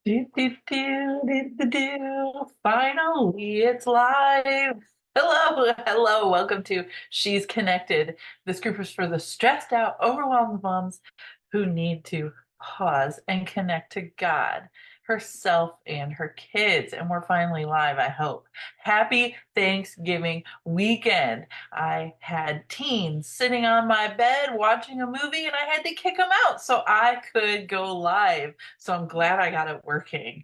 Do, do, do, do, do, do. Finally, it's live. Hello, hello. Welcome to She's Connected. This group is for the stressed out, overwhelmed moms who need to pause and connect to God, herself, and her kids. And we're finally live, I hope. Happy Thanksgiving weekend. I had teens sitting on my bed watching a movie, and I had to kick them out so I could go live. So I'm glad I got it working.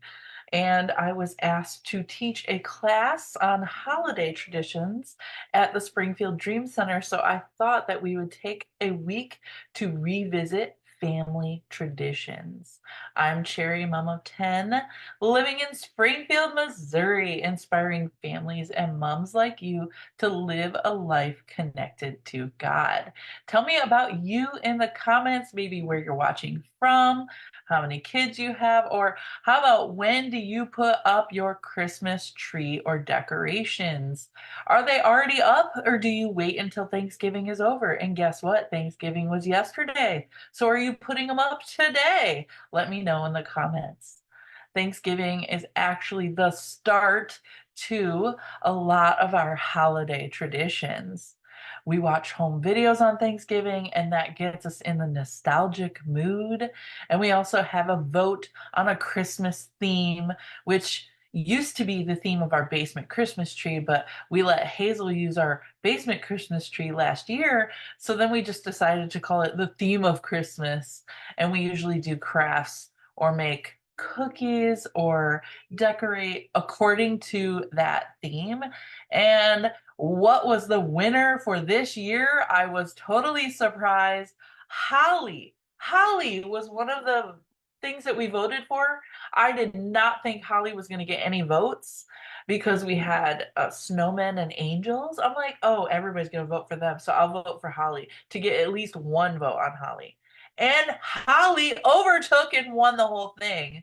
And I was asked to teach a class on holiday traditions at the Springfield Dream Center. So I thought that we would take a week to revisit family traditions. I'm Cherry, mom of 10, living in Springfield, Missouri, inspiring families and moms like you to live a life connected to God. Tell me about you in the comments, maybe where you're watching from, how many kids you have, or how about when do you put up your Christmas tree or decorations? Are they already up or do you wait until Thanksgiving is over? And guess what? Thanksgiving was yesterday. So are you putting them up today? Let me know in the comments. Thanksgiving is actually the start to a lot of our holiday traditions. We watch home videos on Thanksgiving, and that gets us in the nostalgic mood. And we also have a vote on a Christmas theme, which used to be the theme of our basement Christmas tree, but we let Hazel use our basement Christmas tree last year. So then we just decided to call it the theme of Christmas. And we usually do crafts or make cookies or decorate according to that theme. And what was the winner for this year? I was totally surprised. Holly. Holly was one of the things that we voted for. I did not think Holly was going to get any votes because we had snowmen and angels. I'm like, oh, everybody's going to vote for them. So I'll vote for Holly to get at least one vote on Holly. And Holly overtook and won the whole thing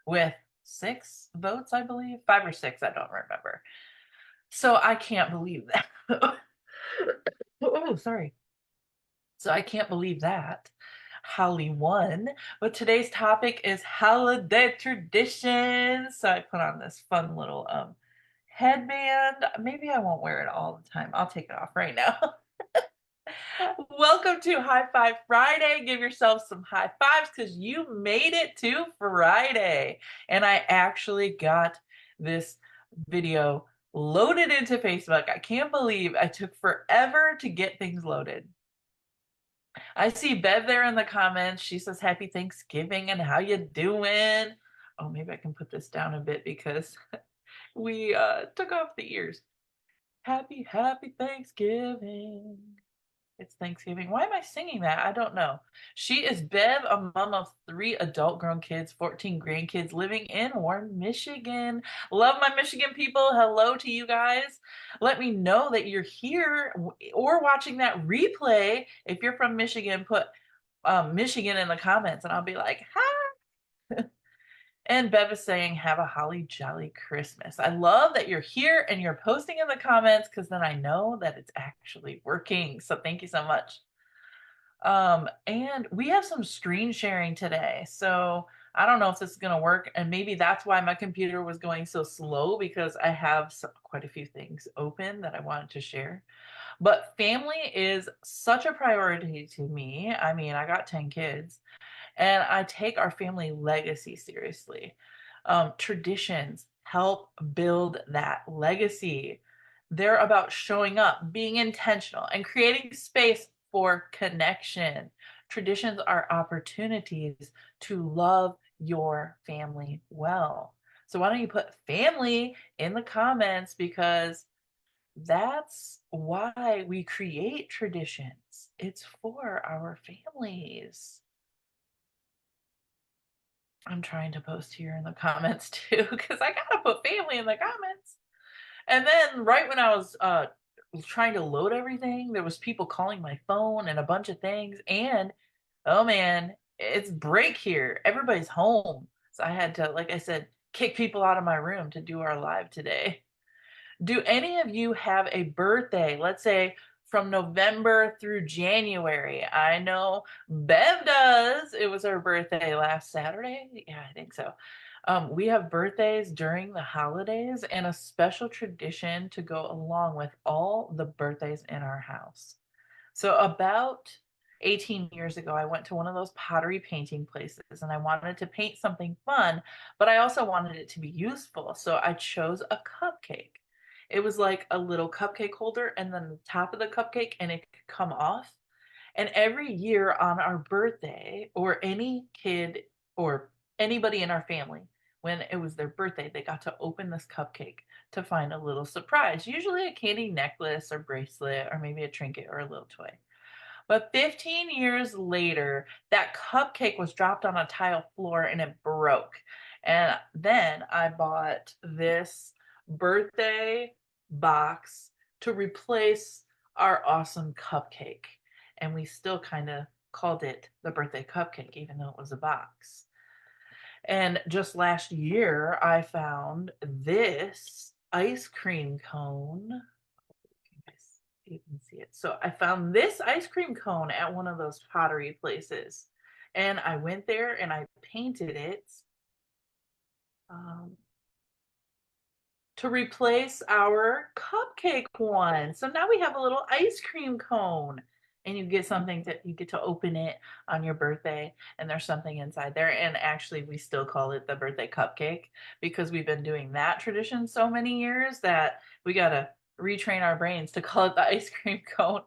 with 6 votes, I believe. 5 or 6, I don't remember. So I can't believe that. Oh, sorry. So I can't believe that. Holly won. But today's topic is holiday traditions. So I put on this fun little headband. Maybe I won't wear it all the time. I'll take it off right now. Welcome to High Five Friday. Give yourself some high fives because you made it to Friday. And I actually got this video loaded into Facebook. I can't believe I took forever to get things loaded. I see Bev there in the comments. She says happy Thanksgiving and how you doing? Oh, maybe I can put this down a bit because we took off the ears. Happy Thanksgiving. It's Thanksgiving. Why am I singing that? I don't know. She is Bev, a mom of 3 adult grown kids, 14 grandkids living in Warren, Michigan. Love my Michigan people. Hello to you guys. Let me know that you're here or watching that replay. If you're from Michigan, put Michigan in the comments and I'll be like, hi. And Bev is saying, have a holly jolly Christmas. I love that you're here and you're posting in the comments because then I know that it's actually working. So thank you so much. And we have some screen sharing today. So I don't know if this is going to work. And maybe that's why my computer was going so slow because I have quite a few things open that I wanted to share. But family is such a priority to me. I mean, I got 10 kids and I take our family legacy seriously. Traditions help build that legacy. They're about showing up, being intentional, and creating space for connection. Traditions are opportunities to love your family well. So, why don't you put family in the comments because that's why we create traditions. It's for our families. I'm trying to post here in the comments too, because I gotta put family in the comments. And then right when I was trying to load everything, there was people calling my phone and a bunch of things. And oh man, it's break here. Everybody's home. So I had to, like I said, kick people out of my room to do our live today. Do any of you have a birthday? Let's say from November through January. I know Bev does. It was her birthday last Saturday. Yeah, I think so. We have birthdays during the holidays and a special tradition to go along with all the birthdays in our house. So about 18 years ago, I went to one of those pottery painting places and I wanted to paint something fun, but I also wanted it to be useful. So I chose a cupcake. It was like a little cupcake holder and then the top of the cupcake and it could come off. And every year on our birthday, or any kid or anybody in our family, when it was their birthday, they got to open this cupcake to find a little surprise, usually a candy necklace or bracelet, or maybe a trinket or a little toy. But 15 years later, that cupcake was dropped on a tile floor and it broke. And then I bought this birthday box to replace our awesome cupcake. And we still kind of called it the birthday cupcake, even though it was a box. And just last year, I found this ice cream cone. Guys, you can see it. So I found this ice cream cone at one of those pottery places. And I went there and I painted it um, to replace our cupcake one. So now we have a little ice cream cone. And you get something that you get to open it on your birthday, and there's something inside there. And actually, we still call it the birthday cupcake because we've been doing that tradition so many years that we got to retrain our brains to call it the ice cream cone.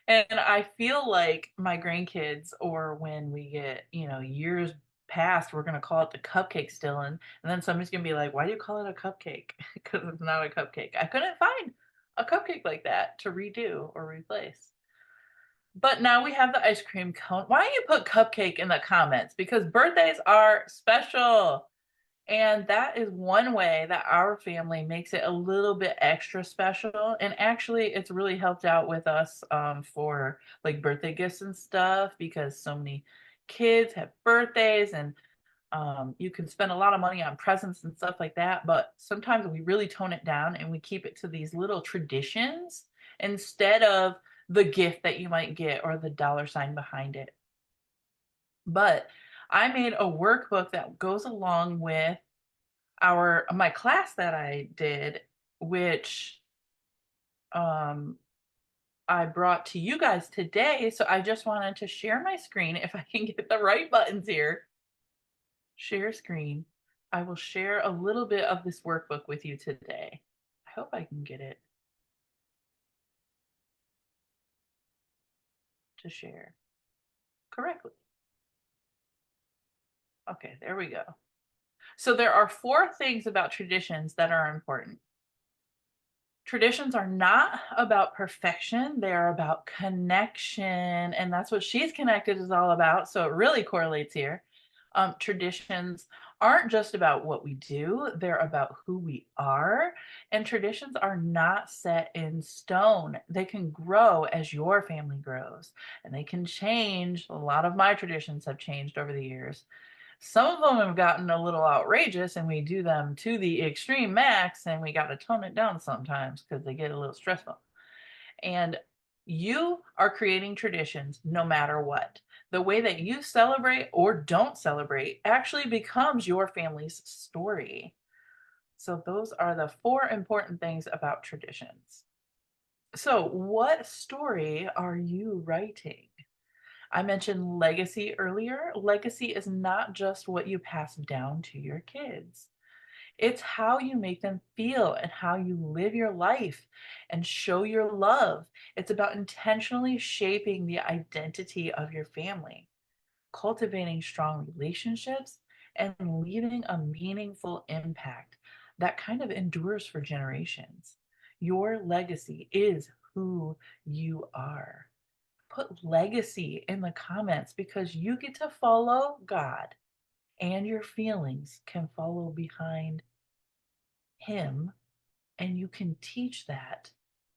And I feel like my grandkids, or when we get, years past, we're gonna call it the cupcake still, and then somebody's gonna be like, "Why do you call it a cupcake?" Because it's not a cupcake. I couldn't find a cupcake like that to redo or replace. But now we have the ice cream cone. Why don't you put cupcake in the comments? Because birthdays are special. And that is one way that our family makes it a little bit extra special. And actually, it's really helped out with us for like birthday gifts and stuff because so many kids have birthdays and you can spend a lot of money on presents and stuff like that. But sometimes we really tone it down and we keep it to these little traditions instead of the gift that you might get or the dollar sign behind it. But I made a workbook that goes along with our my class that I did, which um I brought to you guys today. So I just wanted to share my screen if I can get the right buttons here. Share screen. I will share a little bit of this workbook with you today. I hope I can get it to share correctly. Okay, there we go. So there are four things about traditions that are important. Traditions are not about perfection, they are about connection. And that's what She's Connected is all about. So it really correlates here. Traditions aren't just about what we do, they're about who we are. And traditions are not set in stone, they can grow as your family grows, and they can change. A lot of my traditions have changed over the years. Some of them have gotten a little outrageous and we do them to the extreme max and we got to tone it down sometimes because they get a little stressful. And you are creating traditions no matter what. The way that you celebrate or don't celebrate actually becomes your family's story. So, those are the four important things about traditions. So, what story are you writing? I mentioned legacy earlier. Legacy is not just what you pass down to your kids. It's how you make them feel and how you live your life and show your love. It's about intentionally shaping the identity of your family, cultivating strong relationships, and leaving a meaningful impact that kind of endures for generations. Your legacy is who you are. Put legacy in the comments because you get to follow God and your feelings can follow behind Him, and you can teach that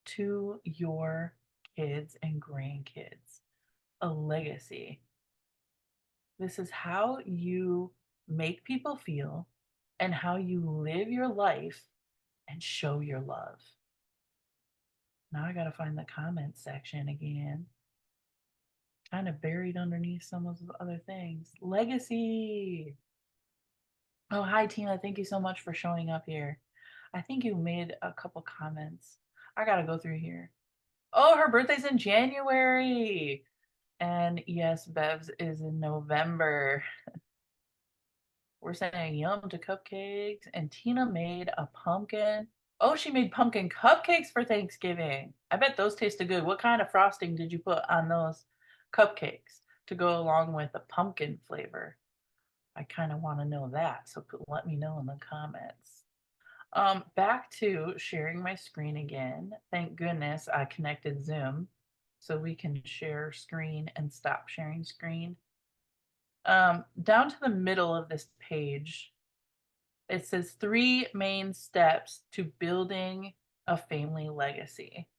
to your kids and grandkids. A legacy. This is how you make people feel and how you live your life and show your love. Now I got to find the comment section again. Kind of buried underneath some of the other things. Legacy. Oh, hi, Tina. Thank you so much for showing up here. I think you made a couple comments. I gotta go through here. Oh, her birthday's in January. And yes, Bev's is in November. We're saying yum to cupcakes. And Tina made a pumpkin. Oh, she made pumpkin cupcakes for Thanksgiving. I bet those tasted good. What kind of frosting did you put on those cupcakes to go along with the pumpkin flavor? I kind of want to know that. So let me know in the comments. Back to sharing my screen again. Thank goodness I connected Zoom so we can share screen and stop sharing screen. Down to the middle of this page, it says 3 main steps to building a family legacy.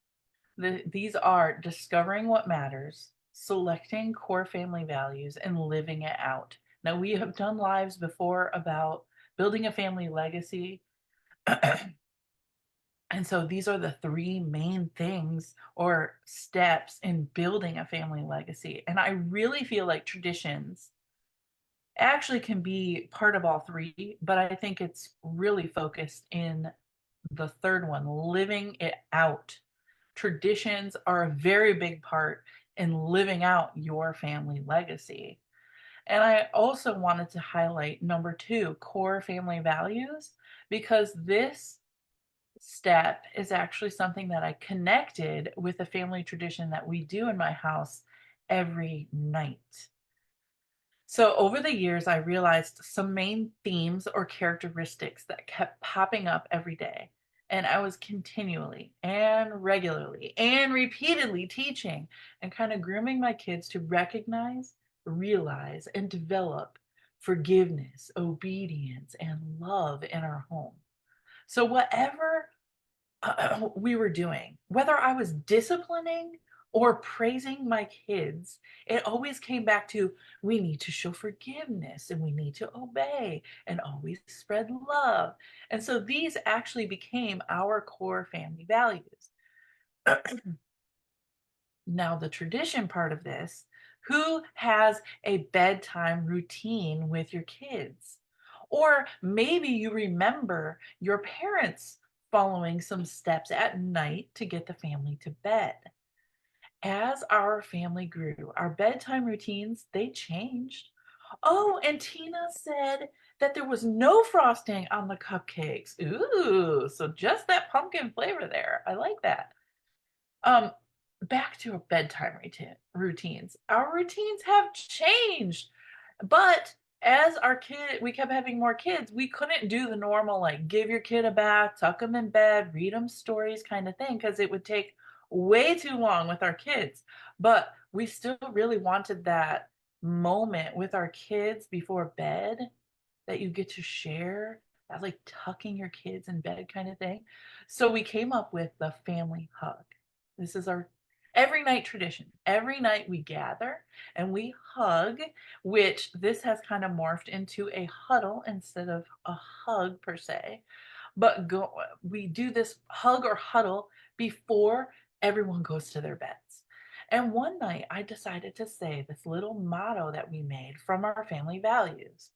These are discovering what matters, selecting core family values, and living it out. Now, we have done lives before about building a family legacy. And so these are the 3 main things or steps in building a family legacy. And I really feel like traditions actually can be part of all 3, but I think it's really focused in the third one, living it out. Traditions are a very big part in living out your family legacy. And I also wanted to highlight number 2, core family values, because this step is actually something that I connected with a family tradition that we do in my house every night. So over the years, I realized some main themes or characteristics that kept popping up every day. And I was continually and regularly and repeatedly teaching and kind of grooming my kids to recognize, realize, and develop forgiveness, obedience, and love in our home. So, whatever we were doing, whether I was disciplining or praising my kids, it always came back to we need to show forgiveness and we need to obey and always spread love. And so these actually became our core family values. Now, the tradition part of this, who has a bedtime routine with your kids? Or maybe you remember your parents following some steps at night to get the family to bed. As our family grew, our bedtime routines, they changed. Oh, and Tina said that there was no frosting on the cupcakes. Ooh, so just that pumpkin flavor there. I like that. Um, Back to our bedtime routines. Our routines have changed, but as our kid, we kept having more kids. We couldn't do the normal like give your kid a bath, tuck them in bed, read them stories kind of thing because it would take way too long with our kids. But we still really wanted that moment with our kids before bed that you get to share, that like tucking your kids in bed kind of thing. So we came up with the family hug. This is our every night tradition. Every night we gather and we hug, which this has kind of morphed into a huddle instead of a hug per se. But we do this hug or huddle before everyone goes to their beds. And one night I decided to say this little motto that we made from our family values.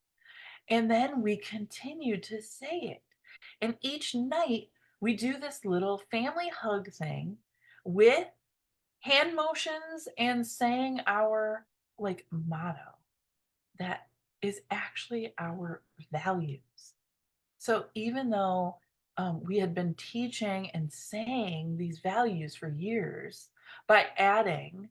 And then we continue to say it. And each night we do this little family hug thing with hand motions and saying our like motto that is actually our values. So even though we had been teaching and saying these values for years, by adding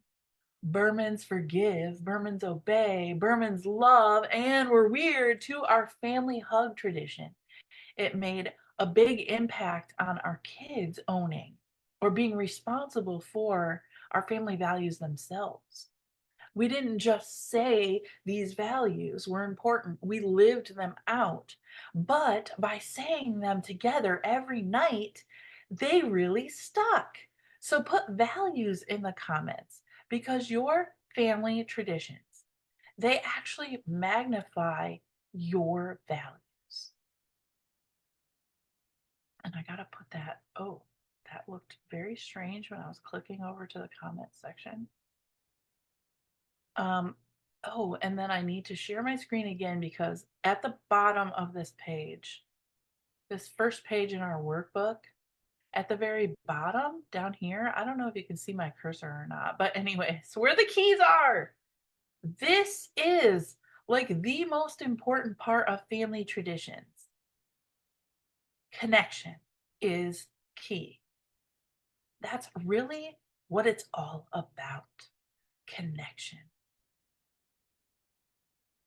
Berman's forgive, Berman's obey, Berman's love, and we're weird to our family hug tradition. It made a big impact on our kids owning or being responsible for our family values themselves. We didn't just say these values were important, we lived them out. But by saying them together every night, they really stuck. So put values in the comments because your family traditions, they actually magnify your values. And I gotta put that, oh, that looked very strange when I was clicking over to the comment section. Um, Oh, and then I need to share my screen again because at the bottom of this page, this first page in our workbook, at the very bottom down here, I don't know if you can see my cursor or not, but anyway, so where the keys are, this is like the most important part of family traditions. Connection is key. That's really what it's all about. Connection.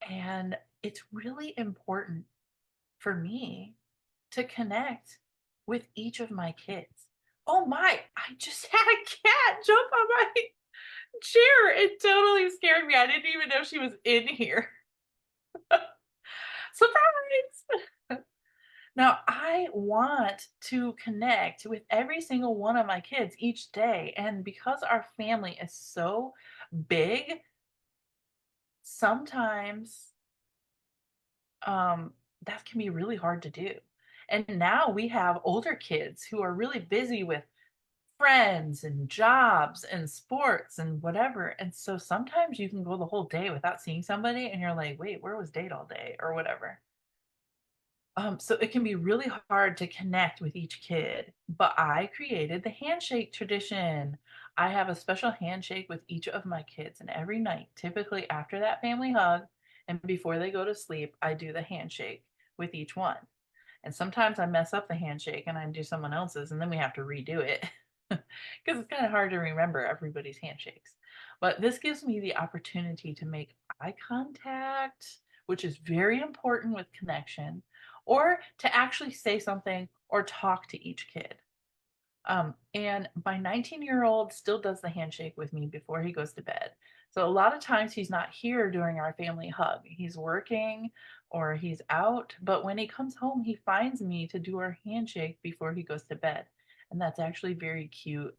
And it's really important for me to connect with each of my kids. Oh my, I just had a cat jump on my chair. It totally scared me. I didn't even know she was in here. Surprise! Now, I want to connect with every single one of my kids each day. And because our family is so big, sometimes um, that can be really hard to do. And now we have older kids who are really busy with friends and jobs and sports and whatever. And so sometimes you can go the whole day without seeing somebody and you're like, wait, where was Date all day or whatever. So it can be really hard to connect with each kid, but I created the handshake tradition. I have a special handshake with each of my kids, and every night, typically after that family hug and before they go to sleep, I do the handshake with each one. And sometimes I mess up the handshake and I do someone else's, and then we have to redo it because it's kind of hard to remember everybody's handshakes. But this gives me the opportunity to make eye contact, which is very important with connection, or to actually say something or talk to each kid. And my 19-year-old still does the handshake with me before he goes to bed. So a lot of times he's not here during our family hug. He's working or he's out, but when he comes home, he finds me to do our handshake before he goes to bed. And that's actually very cute.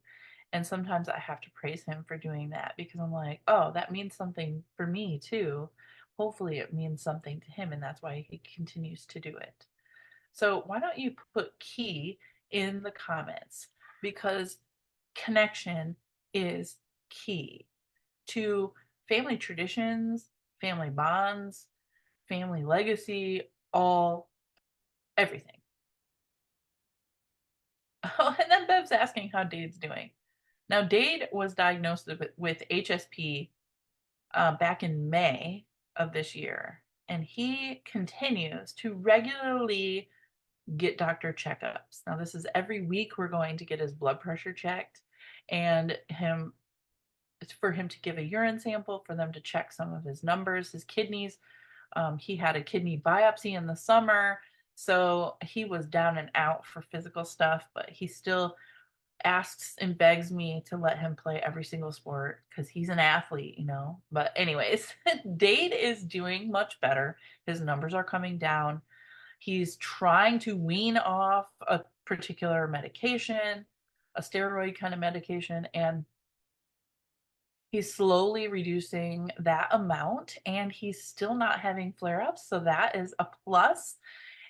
And sometimes I have to praise him for doing that because I'm like, oh, that means something for me too. Hopefully, it means something to him, and that's why he continues to do it. So why don't you put key in the comments? Because connection is key to family traditions, family bonds, family legacy, all everything. Oh, and then Bev's asking how Dade's doing. Now, Dade was diagnosed with HSP back in May of this year, and he continues to regularly get doctor checkups. Now, this is every week we're going to get his blood pressure checked, and him it's for him to give a urine sample for them to check some of his numbers, his kidneys. He had a kidney biopsy in the summer, so he was down and out for physical stuff, but he still asks and begs me to let him play every single sport because he's an athlete, you know. But anyways, Dade is doing much better. His numbers are coming down. He's trying to wean off a particular medication, a steroid kind of medication, and he's slowly reducing that amount and he's still not having flare ups. So that is a plus.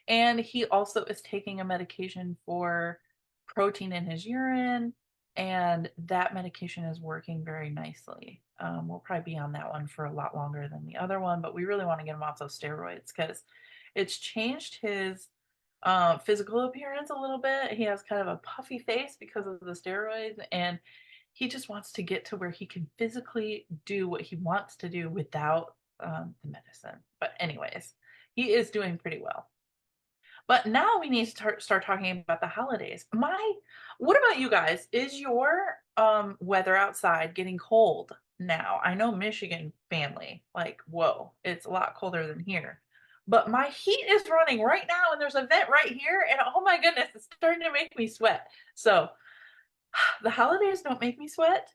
And he also is taking a medication for protein in his urine, and that medication is working very nicely. We'll probably be on that one for a lot longer than the other one, but we really want to get him off those steroids because it's changed his physical appearance a little bit. He has kind of a puffy face because of the steroids, and he just wants to get to where he can physically do what he wants to do without the medicine. But, anyways, he is doing pretty well. But now we need to start talking about the holidays. What about you guys? Is your weather outside getting cold now? I know Michigan family, like, whoa, it's a lot colder than here. But my heat is running right now, and there's a vent right here, and oh my goodness, it's starting to make me sweat. So the holidays don't make me sweat.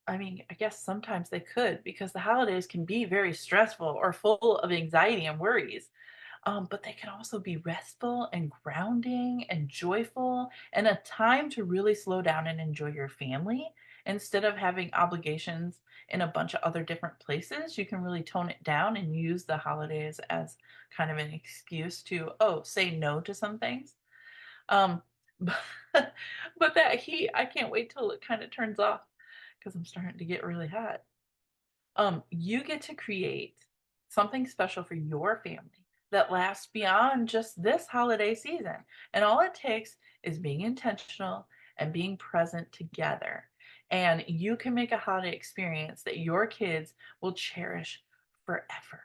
I mean, I guess sometimes they could because the holidays can be very stressful or full of anxiety and worries. But they can also be restful and grounding and joyful and a time to really slow down and enjoy your family instead of having obligations in a bunch of other different places. You can really tone it down and use the holidays as kind of an excuse to, oh, say no to some things. Um, but, but that heat, I can't wait till it kind of turns off because I'm starting to get really hot. You get to create something special for your family that lasts beyond just this holiday season. And all it takes is being intentional and being present together. And you can make a holiday experience that your kids will cherish forever.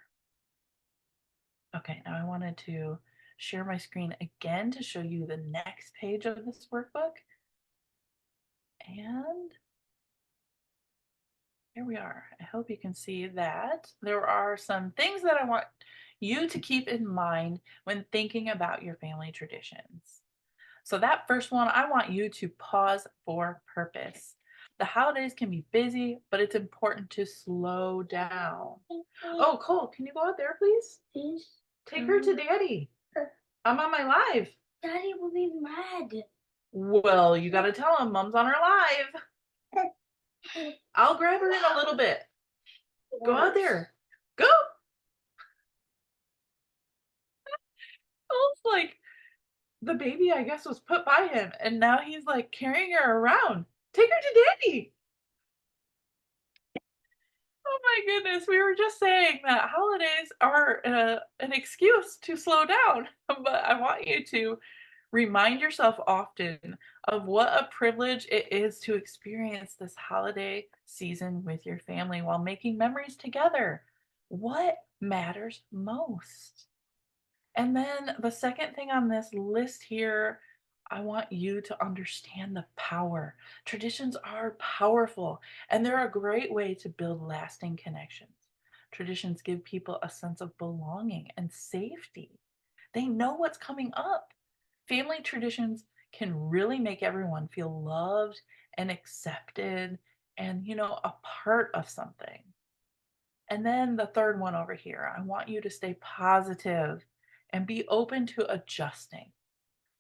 Okay, now I wanted to share my screen again to show you the next page of this workbook. And here we are. I hope you can see that there are some things that I want you to keep in mind when thinking about your family traditions. So that first one, I want you to pause for purpose. The holidays can be busy, but it's important to slow down. Oh, Cole, can you go out there, please? Please. Take her to Daddy. I'm on my live. Daddy will be mad. Well, you got to tell him Mom's on her live. I'll grab her in a little bit. Go out there. Go. Almost like the baby, I guess, was put by him, and now he's like carrying her around. Take her to Daddy. Oh my goodness, we were just saying that holidays are an excuse to slow down, but I want you to remind yourself often of what a privilege it is to experience this holiday season with your family while making memories together. What matters most? And then the second thing on this list here, I want you to understand the power. Traditions are powerful and they're a great way to build lasting connections. Traditions give people a sense of belonging and safety. They know what's coming up. Family traditions can really make everyone feel loved and accepted and, a part of something. And then the third one over here, I want you to stay positive and be open to adjusting.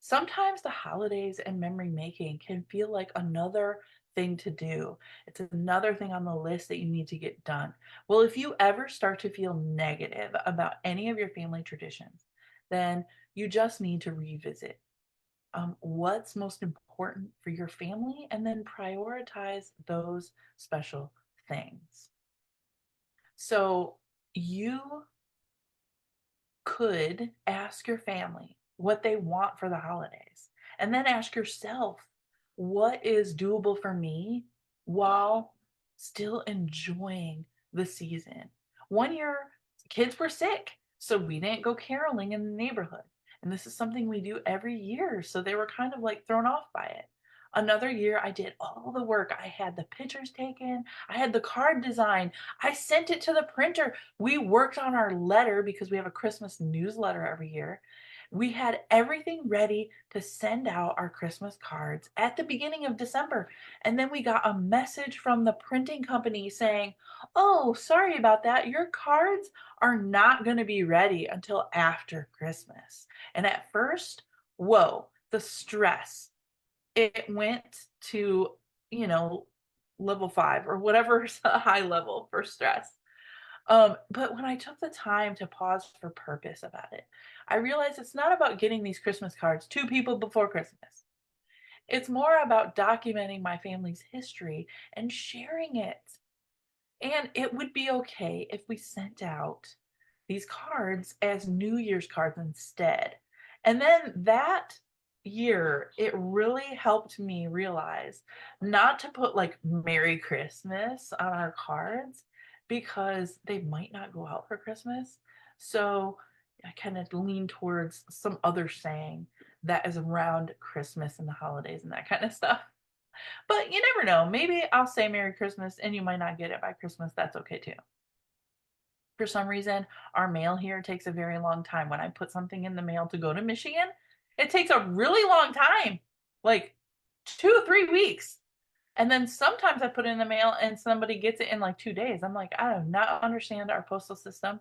Sometimes the holidays and memory making can feel like another thing to do. It's another thing on the list that you need to get done. Well, if you ever start to feel negative about any of your family traditions, then you just need to revisit what's most important for your family and then prioritize those special things. So you could ask your family what they want for the holidays and then ask yourself what is doable for me while still enjoying the season. One year, kids were sick, so we didn't go caroling in the neighborhood. And this is something we do every year, so they were kind of like thrown off by it. Another year, I did all the work. I had the pictures taken, I had the card design, I sent it to the printer. We worked on our letter because we have a Christmas newsletter every year. We had everything ready to send out our Christmas cards at the beginning of December. And then we got a message from the printing company saying, "Oh, sorry about that. Your cards are not going to be ready until after Christmas." And at first, whoa, the stress. It went to, you know, level 5 or whatever's a high level for stress. But when I took the time to pause for purpose about it, I realized it's not about getting these Christmas cards to people before Christmas. It's more about documenting my family's history and sharing it. And it would be okay if we sent out these cards as New Year's cards instead. And then that year, it really helped me realize not to put like Merry Christmas on our cards because they might not go out for Christmas. So I kind of lean towards some other saying that is around Christmas and the holidays and that kind of stuff. But you never know. Maybe I'll say Merry Christmas and you might not get it by Christmas. That's okay too. For some reason, our mail here takes a very long time. When I put something in the mail to go to Michigan, it takes a really long time, like 2 or 3 weeks. And then sometimes I put it in the mail and somebody gets it in like 2 days. I'm like, I do not understand our postal system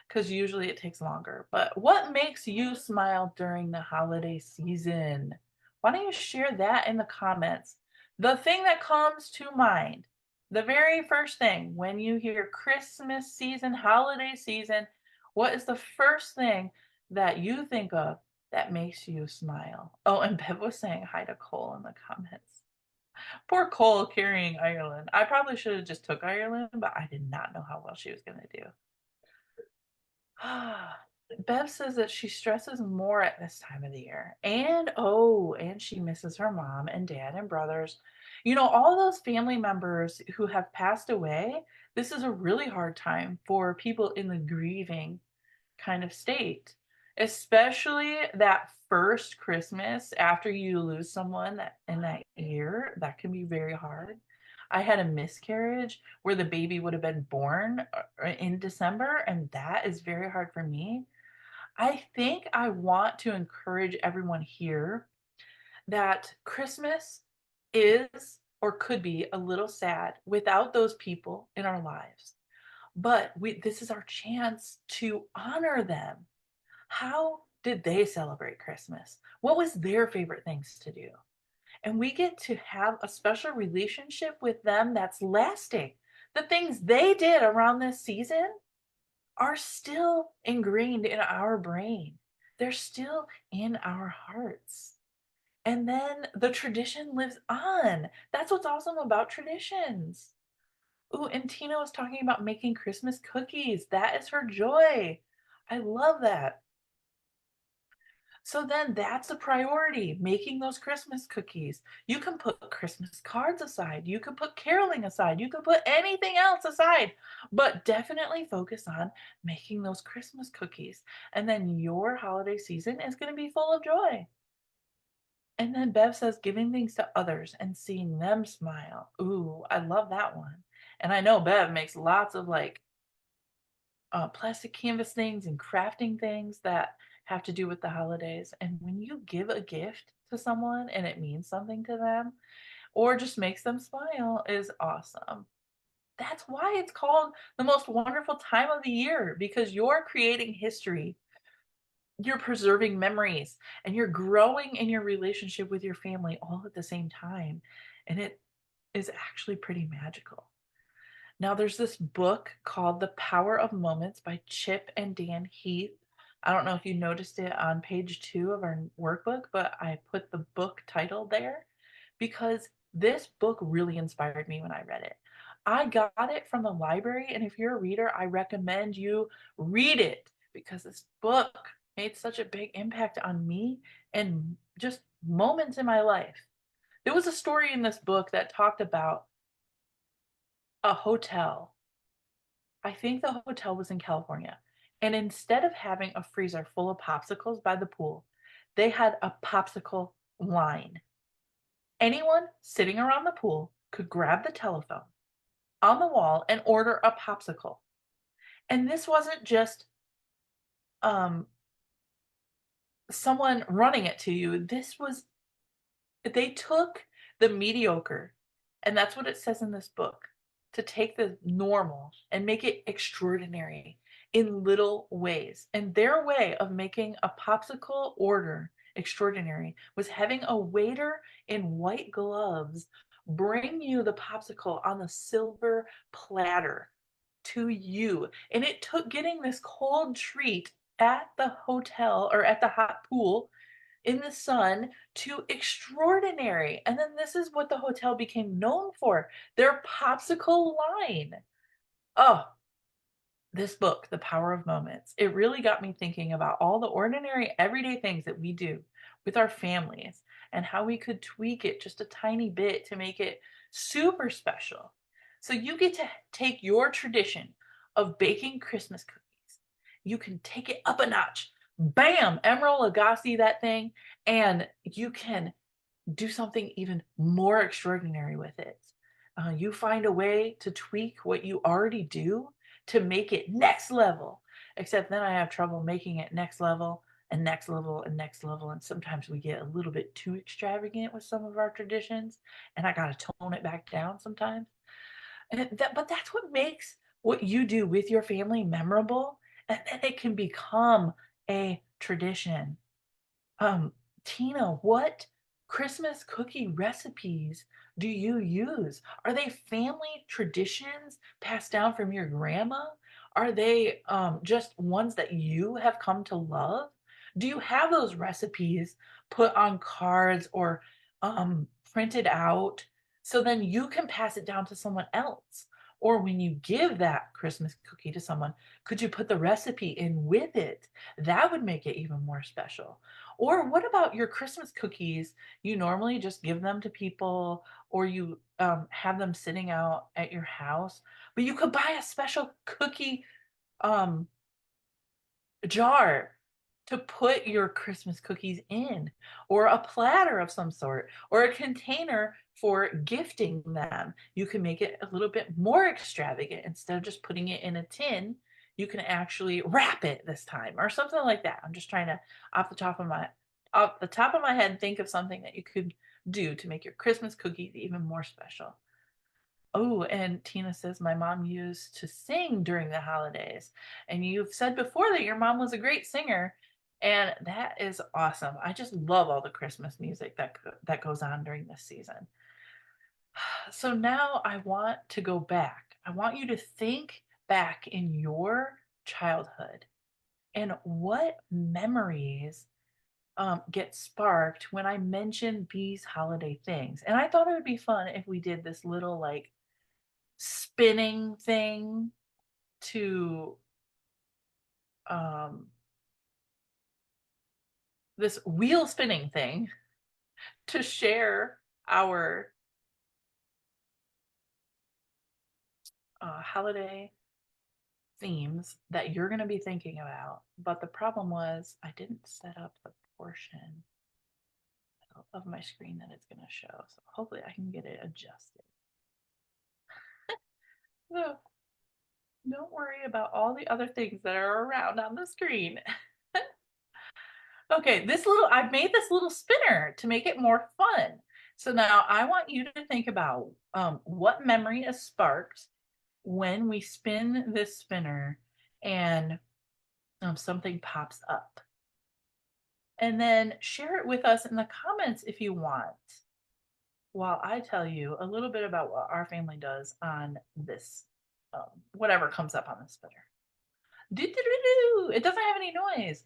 because usually it takes longer. But what makes you smile during the holiday season? Why don't you share that in the comments? The thing that comes to mind, the very first thing when you hear Christmas season, holiday season, what is the first thing that you think of that makes you smile? Oh, and Bev was saying hi to Cole in the comments. Poor Cole carrying Ireland. I probably should have just took Ireland, but I did not know how well she was going to do. Bev says that she stresses more at this time of the year. And oh, and she misses her mom and dad and brothers. You know, all those family members who have passed away, this is a really hard time for people in the grieving kind of state, especially that first Christmas after you lose someone that in that year, that can be very hard. I had a miscarriage where the baby would have been born in December, and that is very hard for me. I think I want to encourage everyone here that Christmas is or could be a little sad without those people in our lives. But this is our chance to honor them. How did they celebrate Christmas? What was their favorite things to do? And we get to have a special relationship with them that's lasting. The things they did around this season are still ingrained in our brain, they're still in our hearts. And then the tradition lives on. That's what's awesome about traditions. Ooh, and Tina was talking about making Christmas cookies. That is her joy. I love that. So then that's a priority, making those Christmas cookies. You can put Christmas cards aside. You can put caroling aside. You can put anything else aside, but definitely focus on making those Christmas cookies. And then your holiday season is going to be full of joy. And then Bev says giving things to others and seeing them smile. Ooh, I love that one. And I know Bev makes lots of like plastic canvas things and crafting things that have to do with the holidays. And when you give a gift to someone and it means something to them or just makes them smile is awesome. That's why it's called the most wonderful time of the year because you're creating history, you're preserving memories, and you're growing in your relationship with your family all at the same time. And it is actually pretty magical. Now, there's this book called The Power of Moments by Chip and Dan Heath. I don't know if you noticed it on page 2 of our workbook, but I put the book title there because this book really inspired me when I read it. I got it from the library, and if you're a reader, I recommend you read it because this book made such a big impact on me and just moments in my life. There was a story in this book that talked about a hotel. I think the hotel was in California. And instead of having a freezer full of popsicles by the pool, they had a popsicle line. Anyone sitting around the pool could grab the telephone on the wall and order a popsicle. And this wasn't just um, someone running it to you. They took the mediocre, and that's what it says in this book, to take the normal and make it extraordinary in little ways. And their way of making a popsicle order extraordinary was having a waiter in white gloves bring you the popsicle on the silver platter to you. And it took getting this cold treat at the hotel or at the hot pool in the sun to extraordinary. And then this is what the hotel became known for, their popsicle line. Oh, this book, The Power of Moments, it really got me thinking about all the ordinary everyday things that we do with our families and how we could tweak it just a tiny bit to make it super special. So you get to take your tradition of baking Christmas cookies. You can take it up a notch. Bam, Emerald Lagasse that thing, and you can do something even more extraordinary with it. You find a way to tweak what you already do to make it next level. Except then I have trouble making it next level and next level and next level. And sometimes we get a little bit too extravagant with some of our traditions. And I got to tone it back down sometimes. But that's what makes what you do with your family memorable. And then it can become a tradition. Um, Tina, what Christmas cookie recipes do you use? Are they family traditions passed down from your grandma? Are they just ones that you have come to love? Do you have those recipes put on cards or printed out So then you can pass it down to someone else. Or when you give that Christmas cookie to someone, could you put the recipe in with it? That would make it even more special. Or what about your Christmas cookies? You normally just give them to people, or you have them sitting out at your house, but you could buy a special cookie um, jar to put your Christmas cookies in, or a platter of some sort, or a container for gifting them. You can make it a little bit more extravagant. Instead of just putting it in a tin, you can actually wrap it this time or something like that. I'm just trying to, off the top of my head, think of something that you could do to make your Christmas cookies even more special. Oh, and Tina says my mom used to sing during the holidays. And you've said before that your mom was a great singer, and that is awesome. I just love all the Christmas music that goes on during this season. So now I want to go back. I want you to think back in your childhood and what memories get sparked when I mention these holiday things. And I thought it would be fun if we did this little like spinning thing to um, this wheel spinning thing to share our holiday themes that you're going to be thinking about. But the problem was I didn't set up the portion of my screen that it's going to show. So hopefully I can get it adjusted. So don't worry about all the other things that are around on the screen. Okay, I've made this little spinner to make it more fun. So now I want you to think about what memory is sparked when we spin this spinner and something pops up. And then share it with us in the comments if you want, while I tell you a little bit about what our family does on this, whatever comes up on the spinner. Do. It doesn't have any noise.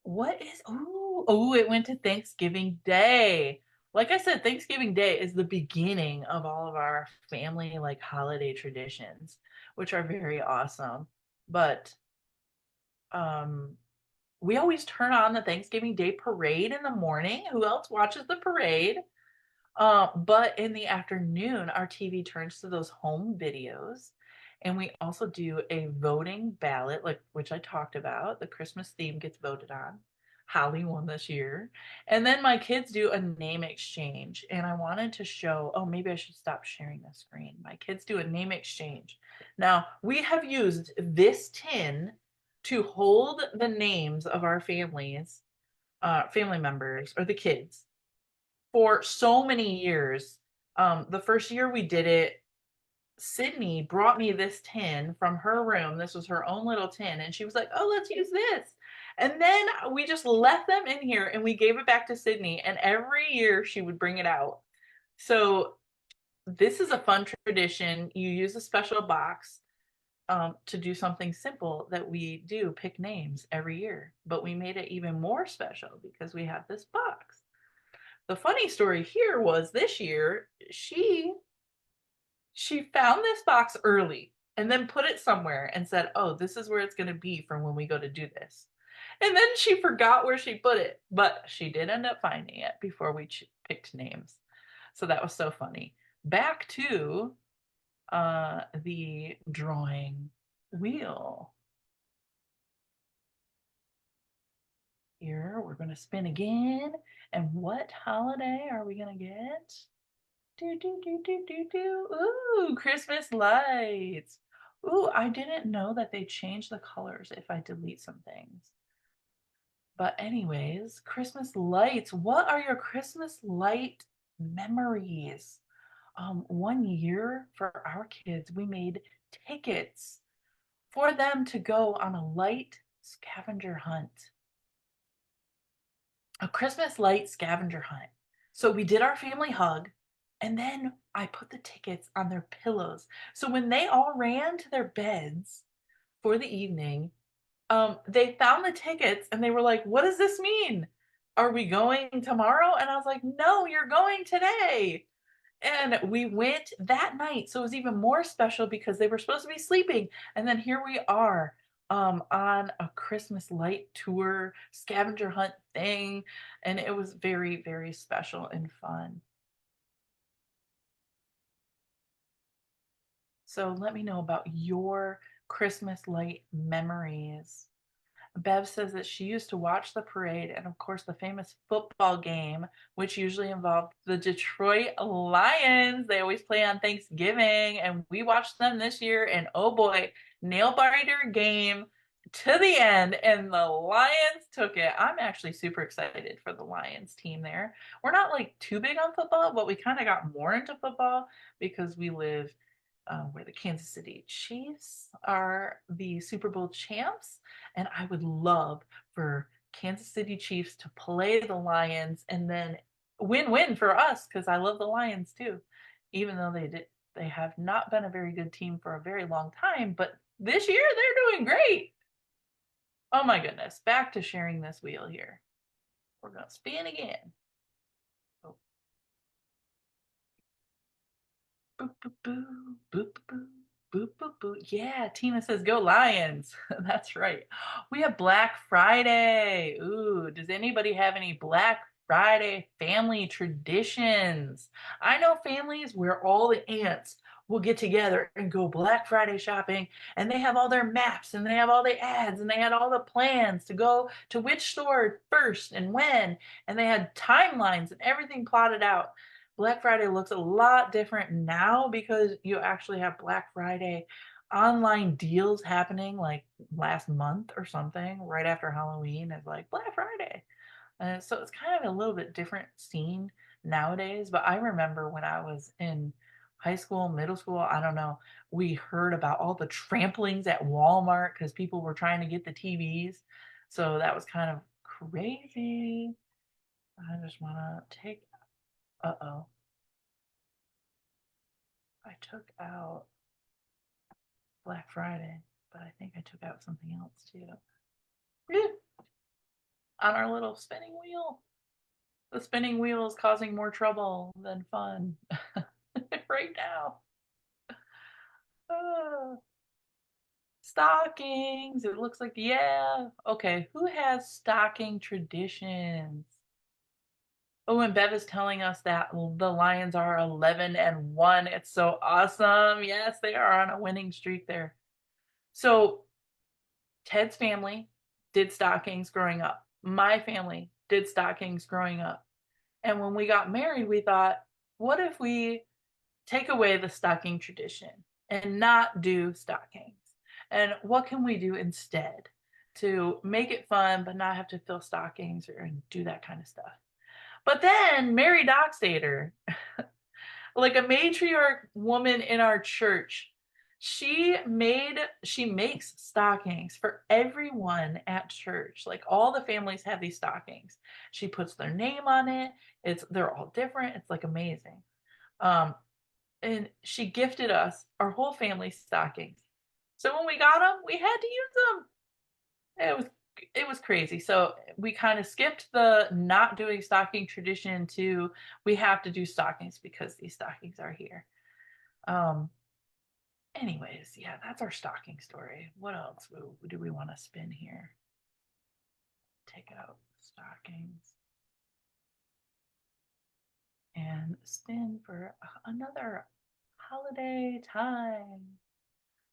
What is it went to Thanksgiving Day. Like I said, Thanksgiving Day is the beginning of all of our family like holiday traditions, which are very awesome. But um we always turn on the Thanksgiving Day parade in the morning. Who else watches the parade? But in the afternoon, our TV turns to those home videos. And we also do a voting ballot, like which I talked about. The Christmas theme gets voted on. Holly won this year. And then my kids do a name exchange. And I wanted to show, oh, maybe I should stop sharing the screen. My kids do a name exchange. Now, we have used this tin to hold the names of our family members, or the kids for so many years. The first year we did it, Sydney brought me this tin from her room. This was her own little tin, and she was like, "Oh, let's use this." And then we just left them in here and we gave it back to Sydney, and every year she would bring it out. So this is a fun tradition. You use a special box to do something simple that we do pick names every year, but we made it even more special because we have this box. The funny story here was this year she found this box early and then put it somewhere and said, "Oh, this is where it's going to be for when we go to do this." And then she forgot where she put it, but she did end up finding it before we picked names. So that was so funny. Back to the drawing wheel. Here, we're going to spin again. And what holiday are we going to get? Do. Ooh, Christmas lights. Ooh, I didn't know that they change the colors if I delete some things. But anyways, Christmas lights. What are your Christmas light memories? One year for our kids, we made tickets for them to go on a light scavenger hunt. A Christmas light scavenger hunt. So we did our family hug, and then I put the tickets on their pillows. So when they all ran to their beds for the evening, they found the tickets and they were like, "What does this mean? Are we going tomorrow?" And I was like, "No, you're going today." And we went that night, so it was even more special because they were supposed to be sleeping, and then here we are, on a Christmas light tour, scavenger hunt thing, and it was very, very special and fun. So let me know about your Christmas light memories. Bev says that she used to watch the parade and, of course, the famous football game, which usually involved the Detroit Lions. They always play on Thanksgiving, and we watched them this year. And oh boy, nail biter game to the end, and the Lions took it. I'm actually super excited for the Lions team there. We're not like too big on football, but we kind of got more into football because we live where the Kansas City Chiefs are the Super Bowl champs. And I would love for Kansas City Chiefs to play the Lions and then win-win for us because I love the Lions too, even though they have not been a very good team for a very long time. But this year they're doing great. Oh my goodness. Back to sharing this wheel here. We're going to spin again. Oh. Boop, boop, boo, boop, boop, boo. Boop, boop, boop. Yeah, Tina says go Lions. That's right. We have Black Friday. Ooh, does anybody have any Black Friday family traditions? I know families where all the aunts will get together and go Black Friday shopping, and they have all their maps and they have all the ads and they had all the plans to go to which store first and when, and they had timelines and everything plotted out. Black Friday looks a lot different now because you actually have Black Friday online deals happening like last month or something, right after Halloween is like Black Friday. So it's kind of a little bit different scene nowadays. But I remember when I was in high school, middle school, I don't know, we heard about all the tramplings at Walmart because people were trying to get the TVs. So that was kind of crazy. I just want to take, uh-oh. I took out Black Friday, but I think I took out something else too. On our little spinning wheel. The spinning wheel is causing more trouble than fun right now. Uh, stockings. It looks like, yeah. Okay, who has stocking traditions? Oh, and Bev is telling us that the Lions are 11-1. It's so awesome. Yes, they are on a winning streak there. So Ted's family did stockings growing up. My family did stockings growing up. And when we got married, we thought, what if we take away the stocking tradition and not do stockings? And what can we do instead to make it fun but not have to fill stockings or do that kind of stuff? But then Mary Dockstader, like a matriarch woman in our church, she makes stockings for everyone at church. Like all the families have these stockings. She puts their name on it. They're all different. It's like amazing. Um, and she gifted us our whole family stockings. So when we got them, we had to use them. It was crazy. So we kind of skipped the not doing stocking tradition to we have to do stockings because these stockings are here. Um, anyways, yeah, that's our stocking story. What else do we want to spin here? Take out stockings and spin for another holiday time.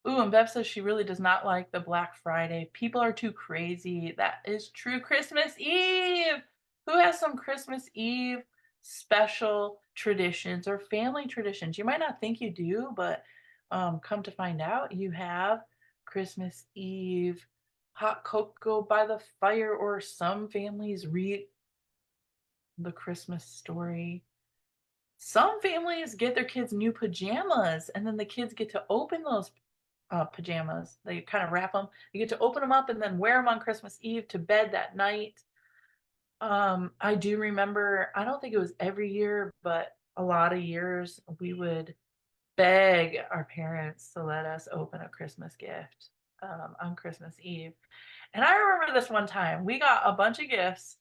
Ooh, and Bev says she really does not like the Black Friday. People are too crazy. That is true. Christmas Eve. Who has some Christmas Eve special traditions or family traditions? You might not think you do, but come to find out, you have Christmas Eve hot cocoa by the fire, or some families read the Christmas story. Some families get their kids new pajamas, and then the kids get to open those pajamas. They kind of wrap them. You get to open them up and then wear them on Christmas Eve to bed that night. I do remember, I don't think it was every year, but a lot of years we would beg our parents to let us open a Christmas gift on Christmas Eve. And I remember this one time we got a bunch of gifts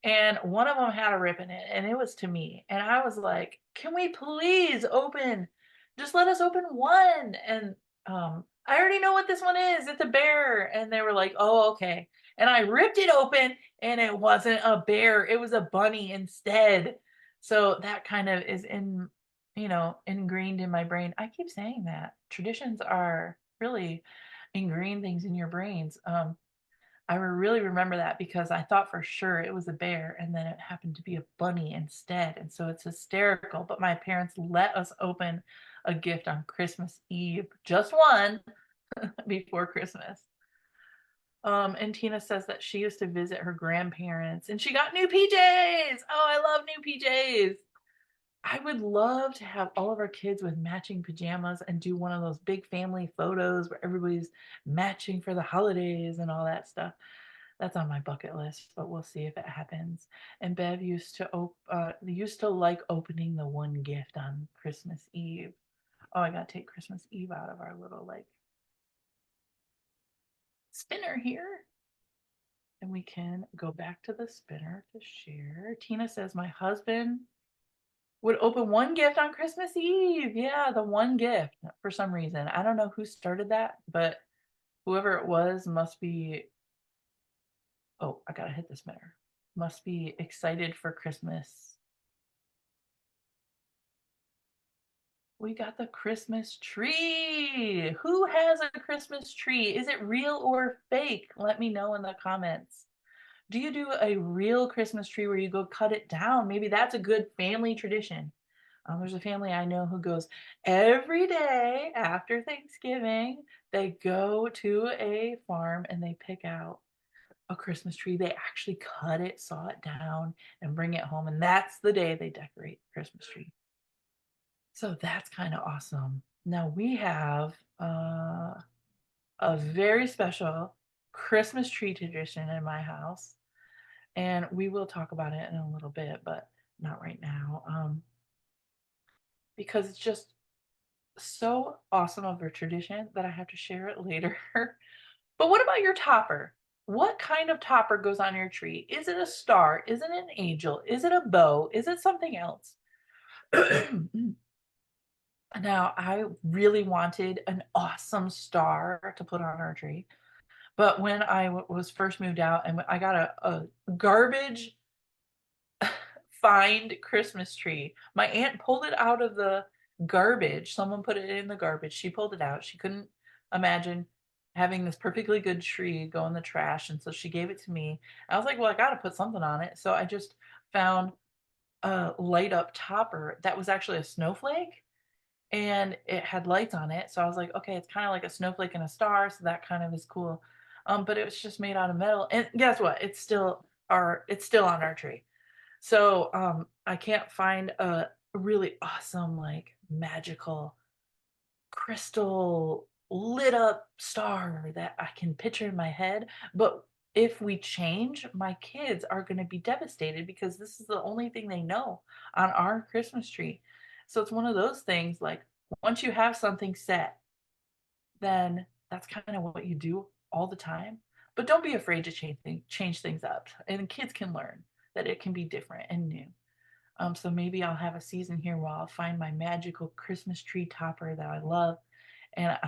And one of them had a rip in it, and it was to me. And I was like, "Can we please open? Just let us open one." And I already know what this one is. It's a bear. And they were like, "Oh, okay." And I ripped it open, and it wasn't a bear. It was a bunny instead. So that kind of is ingrained in my brain. I keep saying that traditions are really ingrained things in your brains. I really remember that because I thought for sure it was a bear and then it happened to be a bunny instead. And so it's hysterical. But my parents let us open a gift on Christmas Eve, just one before Christmas. And Tina says that she used to visit her grandparents and she got new PJs. Oh, I love new PJs. I would love to have all of our kids with matching pajamas and do one of those big family photos where everybody's matching for the holidays and all that stuff. That's on my bucket list, but we'll see if it happens. And Bev used to like opening the one gift on Christmas Eve. Oh, I gotta take Christmas Eve out of our little like spinner here. And we can go back to the spinner to share. Tina says my husband would open one gift on Christmas Eve. Yeah, the one gift for some reason. I don't know who started that, but whoever it was must be. Oh, I gotta hit the spinner. Must be excited for Christmas. We got the Christmas tree. Who has a Christmas tree? Is it real or fake? Let me know in the comments. Do you do a real Christmas tree where you go cut it down? Maybe that's a good family tradition. There's a family I know who goes every day after Thanksgiving. They go to a farm and they pick out a Christmas tree. They actually cut it, saw it down, and bring it home. And that's the day they decorate the Christmas tree. So that's kind of awesome. Now we have a very special Christmas tree tradition in my house, and we will talk about it in a little bit, but not right now, because it's just so awesome of a tradition that I have to share it later. But what about your topper? What kind of topper goes on your tree? Is it a star? Is it an angel? Is it a bow? Is it something else? Now, I really wanted an awesome star to put on our tree. But when I was first moved out and I got a garbage find Christmas tree, my aunt pulled it out of the garbage. Someone put it in the garbage. She pulled it out. She couldn't imagine having this perfectly good tree go in the trash. And so she gave it to me. I was like, well, I got to put something on it. So I just found a light up topper that was actually a snowflake and it had lights on it. So I was like, okay, it's kind of like a snowflake and a star, so that kind of is cool. But it was just made out of metal. And guess what? It's still on our tree. So I can't find a really awesome, like magical crystal lit up star that I can picture in my head. But if we change, my kids are going to be devastated because this is the only thing they know on our Christmas tree. So it's one of those things like once you have something set, then that's kind of what you do all the time. But don't be afraid to change things up. And kids can learn that it can be different and new. So maybe I'll have a season here where I'll find my magical Christmas tree topper that I love and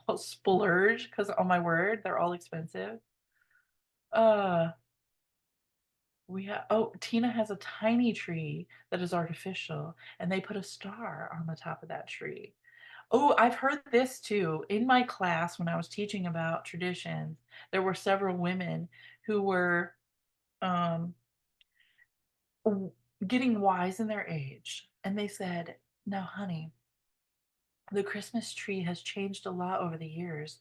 I'll splurge because oh my word, they're all expensive. Uh Tina has a tiny tree that is artificial and they put a star on the top of that tree. Oh, I've heard this too. In my class when I was teaching about traditions, there were several women who were um getting wise in their age and they said, "Now, honey, the Christmas tree has changed a lot over the years.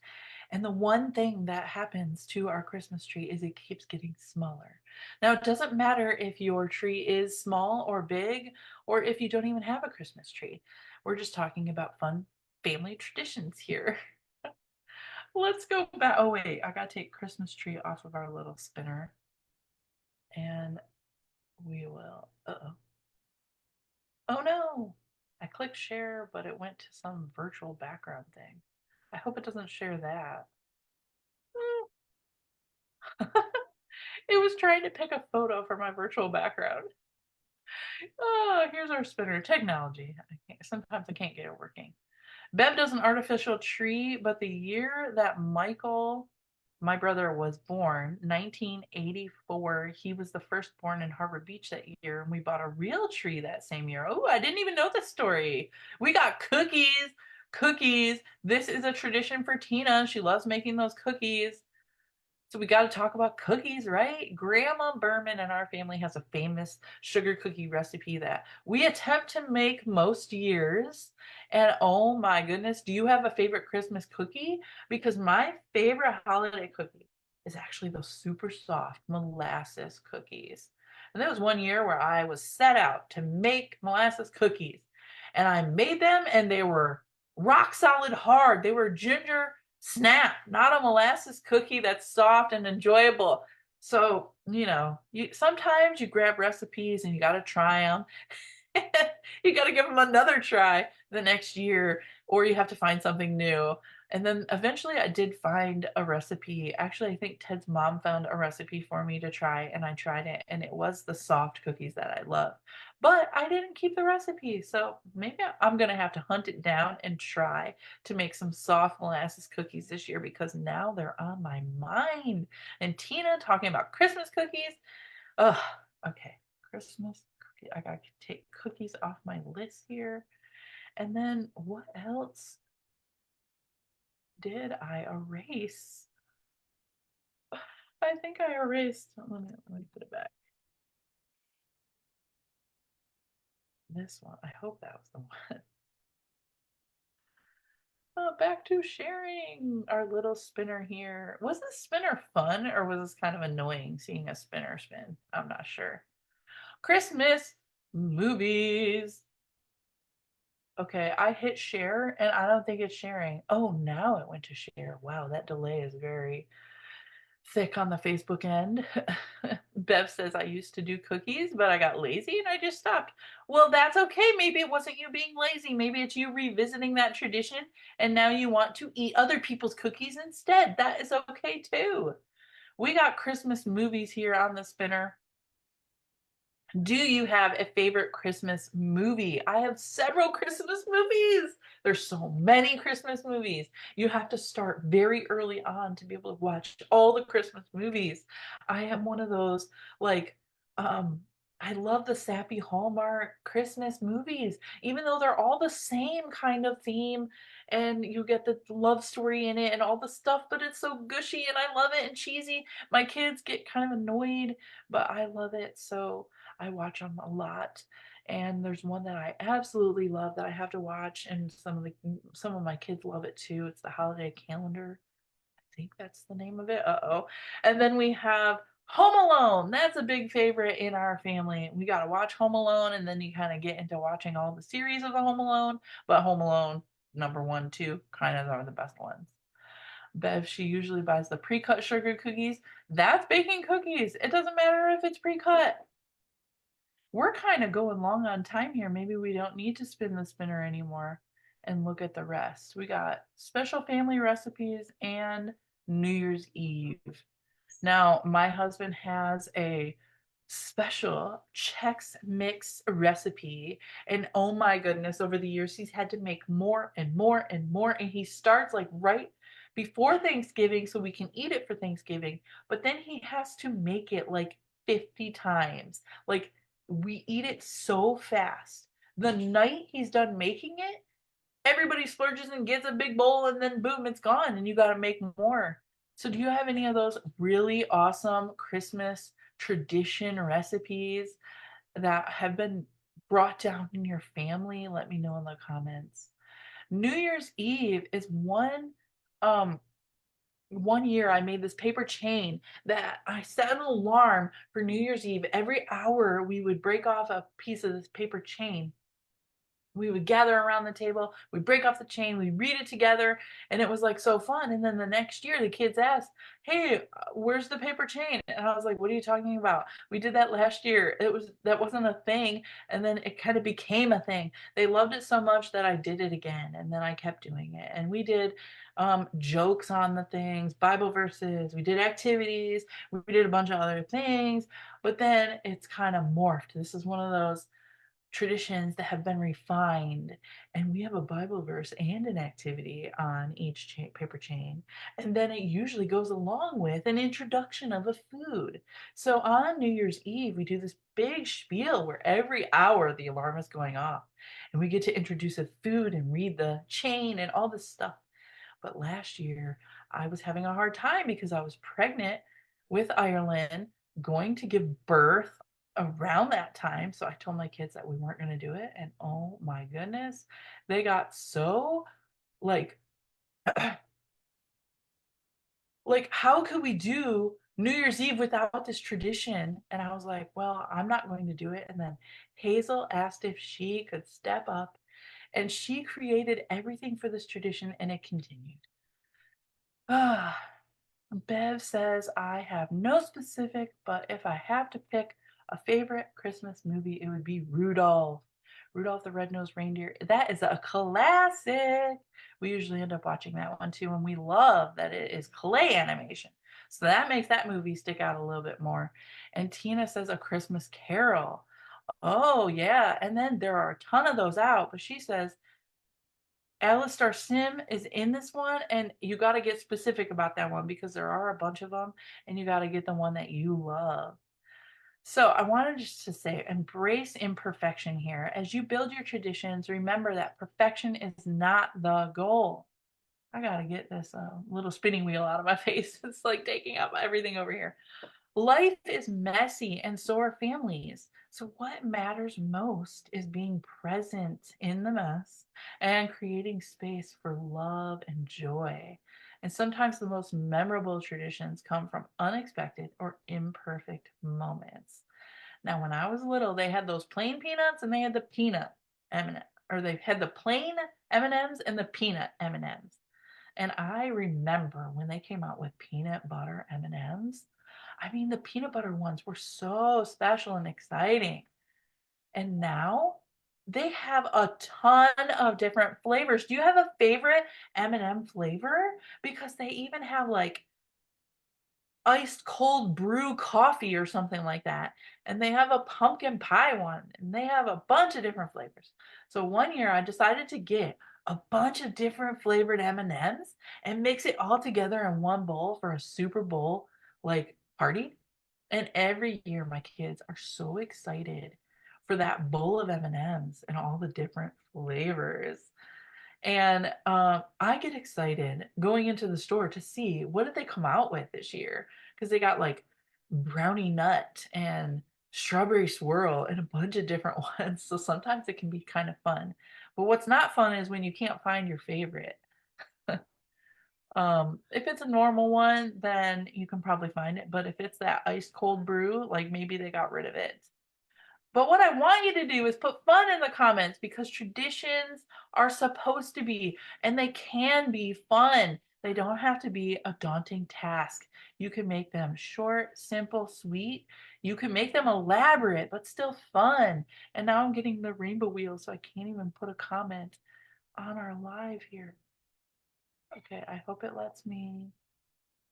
And the one thing that happens to our Christmas tree is it keeps getting smaller. Now, it doesn't matter if your tree is small or big, or if you don't even have a Christmas tree. We're just talking about fun family traditions here." Let's go back. Oh, wait, I got to take Christmas tree off of our little spinner. And we will. Uh-oh. Oh no! I clicked share, but it went to some virtual background thing. I hope it doesn't share that. It was trying to pick a photo for my virtual background. Oh, here's our spinner. Technology. Sometimes I can't get it working. Bev does an artificial tree, but the year that Michael, my brother, was born, 1984, he was the first born in Harbor Beach that year, and we bought a real tree that same year. Oh, I didn't even know this story. We got cookies. Cookies. This is a tradition for Tina. She loves making those cookies. So we got to talk about cookies, right? Grandma Berman in our family has a famous sugar cookie recipe that we attempt to make most years. And oh my goodness, do you have a favorite Christmas cookie? Because my favorite holiday cookie is actually those super soft molasses cookies. And there was one year where I was set out to make molasses cookies. And I made them and they were rock solid hard. They were ginger snap, not a molasses cookie that's soft and enjoyable. So, you sometimes you grab recipes and you got to try them. You got to give them another try the next year, or you have to find something new. And then eventually I did find a recipe. Actually, I think Ted's mom found a recipe for me to try, and I tried it, and it was the soft cookies that I love. But I didn't keep the recipe, so maybe I'm gonna have to hunt it down and try to make some soft molasses cookies this year because now they're on my mind. And Tina talking about Christmas cookies. Ugh, okay. Christmas cookie. I gotta take cookies off my list here. And then what else did I erase? I think I erased. Let me put it back. This one. I hope that was the one. Back to sharing our little spinner here. Was this spinner fun or was this kind of annoying seeing a spinner spin? I'm not sure. Christmas movies. Okay, I hit share and I don't think it's sharing. Oh, now it went to share. Wow, that delay is very thick on the Facebook end. Bev says I used to do cookies, but I got lazy and I just stopped. Well, that's okay. Maybe it wasn't you being lazy. Maybe it's you revisiting that tradition and now you want to eat other people's cookies instead. That is okay too. We got Christmas movies here on the spinner. Do you have a favorite Christmas movie? I have several Christmas movies. There's so many Christmas movies. You have to start very early on to be able to watch all the Christmas movies. I am one of those like um I love the sappy Hallmark Christmas movies, even though they're all the same kind of theme and you get the love story in it and all the stuff, but it's so gushy and I love it and cheesy. My kids get kind of annoyed, but I love it. So I watch them a lot. And there's one that I absolutely love that I have to watch, and some of my kids love it too. It's the Holiday Calendar. I think that's the name of it. Uh-oh. And then we have Home Alone. That's a big favorite in our family. We got to watch Home Alone, and then you kind of get into watching all the series of the Home Alone. But Home Alone, number one, two, kind of are the best ones. Bev, she usually buys the pre-cut sugar cookies. That's baking cookies. It doesn't matter if it's pre-cut. We're kind of going long on time here. Maybe we don't need to spin the spinner anymore and look at the rest. We got special family recipes and New Year's Eve. Now, my husband has a special Chex Mix recipe. And oh my goodness, over the years, he's had to make more and more and more. And he starts like right before Thanksgiving so we can eat it for Thanksgiving. But then he has to make it like 50 times. Like we eat it so fast. The night he's done making it, everybody splurges and gets a big bowl and then boom, it's gone and you got to make more. So do you have any of those really awesome Christmas tradition recipes that have been brought down in your family? Let me know in the comments. New Year's Eve is um one year I made this paper chain that I set an alarm for New Year's Eve. Every hour we would break off a piece of this paper chain we would gather around the table, we break off the chain, we read it together, and it was like so fun. And then the next year, the kids asked, "Hey, where's the paper chain?" And I was like, "What are you talking about? We did that last year. That wasn't a thing." And then it kind of became a thing. They loved it so much that I did it again, and then I kept doing it. And we did jokes on the things, Bible verses, we did activities, we did a bunch of other things, but then it's kind of morphed. This is one of those traditions that have been refined, and we have a Bible verse and an activity on each paper chain, and then it usually goes along with an introduction of a food. So on New Year's Eve we do this big spiel where every hour the alarm is going off, and we get to introduce a food and read the chain and all this stuff. But last year I was having a hard time because I was pregnant with Ireland, going to give birth around that time. So I told my kids that we weren't going to do it. And oh my goodness, they got so like, like, how could we do New Year's Eve without this tradition? And I was like, well, I'm not going to do it. And then Hazel asked if she could step up, and she created everything for this tradition, and it continued. Ah, Bev says, I have no specific, but if I have to pick a favorite Christmas movie, it would be Rudolph. Rudolph the Red-Nosed Reindeer. That is a classic. We usually end up watching that one too, and we love that it is clay animation. So that makes that movie stick out a little bit more. And Tina says A Christmas Carol. Oh, yeah. And then there are a ton of those out, but she says Alistar Sim is in this one, and you got to get specific about that one because there are a bunch of them, and you got to get the one that you love. So I wanted just to say, embrace imperfection here. As you build your traditions, remember that perfection is not the goal. I got to get this little spinning wheel out of my face. It's like taking up everything over here. Life is messy, and so are families. So, what matters most is being present in the mess and creating space for love and joy. And sometimes the most memorable traditions come from unexpected or imperfect moments. Now, when I was little, they had those plain peanuts and they had the peanut M&M, or they had the plain M&Ms and the peanut M&Ms. And I remember when they came out with peanut butter M&Ms. I mean, the peanut butter ones were so special and exciting. And now they have a ton of different flavors. Do you have a favorite M&M flavor? Because they even have like iced cold brew coffee or something like that. And they have a pumpkin pie one, and they have a bunch of different flavors. So one year I decided to get a bunch of different flavored M&Ms and mix it all together in one bowl for a Super Bowl like party. And every year my kids are so excited for that bowl of M&Ms and all the different flavors. And I get excited going into the store to see what did they come out with this year, because they got like brownie nut and strawberry swirl and a bunch of different ones. So sometimes it can be kind of fun. But what's not fun is when you can't find your favorite. If it's a normal one, then you can probably find it. But if it's that ice cold brew, like maybe they got rid of it. But what I want you to do is put fun in the comments, because traditions are supposed to be, and they can be fun. They don't have to be a daunting task. You can make them short, simple, sweet. You can make them elaborate, but still fun. And now I'm getting the rainbow wheel, so I can't even put a comment on our live here. Okay, I hope it lets me